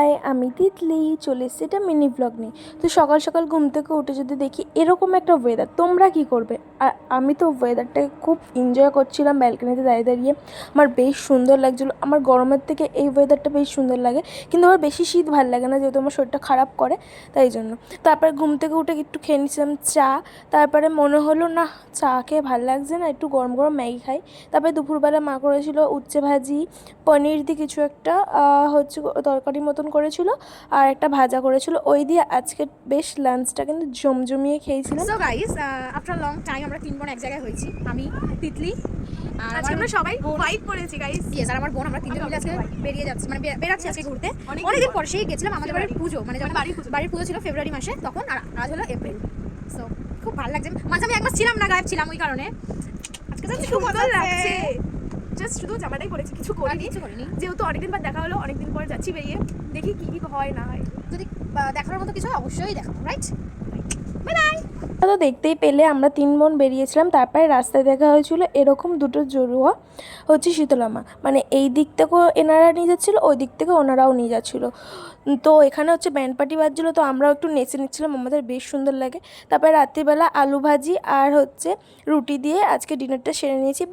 High, আমি তিতলি চলে এসেছি এটা মিনি ব্লগ নিয়ে। তো সকাল সকাল ঘুম থেকে উঠে যদি দেখি এরকম একটা ওয়েদার, তোমরা কি করবে? আর আমি তো ওয়েদারটাকে খুব এনজয় করছিলাম ব্যালকনিতে দাঁড়িয়ে দাঁড়িয়ে। আমার বেশ সুন্দর লাগছিলো। আমার গরমের থেকে এই ওয়েদারটা বেশ সুন্দর লাগে, কিন্তু আমার বেশি শীত ভালো লাগে না, যেহেতু আমার শরীরটা খারাপ করে, তাই জন্য। তারপরে ঘুম থেকে উঠে একটু খেয়ে নিয়েছিলাম চা। তারপরে মনে হলো না, চা খেয়ে ভালো লাগছে না, একটু গরম গরম ম্যাগি খাই। তারপরে দুপুরবেলা মা করেছিল উচ্ছে ভাজি, পনির দিয়ে কিছু একটা হচ্ছে তরকারি মতন করেছিল, আর একটা ভাজা করেছিল। ওই দিয়ে আজকে বেশ লাঞ্চটা কিন্তু জমজমিয়ে খেয়েছিলাম। So guys, after long time আমরা তিন বোন এক জায়গায় হয়েছি। আমি, তিতলি, আর আজকে আমরা সবাই ফাইট করেছি গাইস। ইয়েস, আর আমার বোন, আমরা তিনজন মিলে আজকে বেরিয়ে যাচ্ছি, মানে বেরাচ্ছি আজকে ঘুরতে। অনেকদিন পর সেই গেছিলাম আমাদের বাড়ির পুজো, মানে যখন বাড়ির পুজো ছিল ফেব্রুয়ারি মাসে, তখন। আর আজ হলো এপ্রিল। সো খুব ভালো লাগছে। মাঝে আমি একবার ছিলাম না, গায়েব ছিলাম, ওই কারণে আজকে যাচ্ছি, খুব ভালো লাগছে। জাস্ট শুধু জামাটাই পরেছি, কিছু করিনি, যেহেতু অনেকদিন পর দেখা হলো, অনেকদিন পর যাচ্ছি বেরিয়ে, দেখি কি হয় না হয়। যদি দেখার মতো কিছু অবশ্যই দেখাবো, রাইট? Bye bye. তো দেখতেই পেলে আমরা তিন বোন বেরিয়েছিলাম। তারপরে রাস্তায় দেখা হয়েছিল এরকম দুটো জড়ুয়া হচ্ছে শীতলামা, মানে এই দিক থেকেও এনারা নিয়ে যাচ্ছিলো, ওই দিক থেকে ওনারাও নিয়ে যাচ্ছিলো। তো এখানে হচ্ছে ব্যান্ড পার্টি বাজছিলো, তো আমরাও একটু নেচে নিচ্ছিলাম, আমাদের বেশ সুন্দর লাগে। তারপরে রাত্রিবেলা আলু ভাজি আর হচ্ছে রুটি দিয়ে আজকে ডিনারটা সেরে নিয়েছি।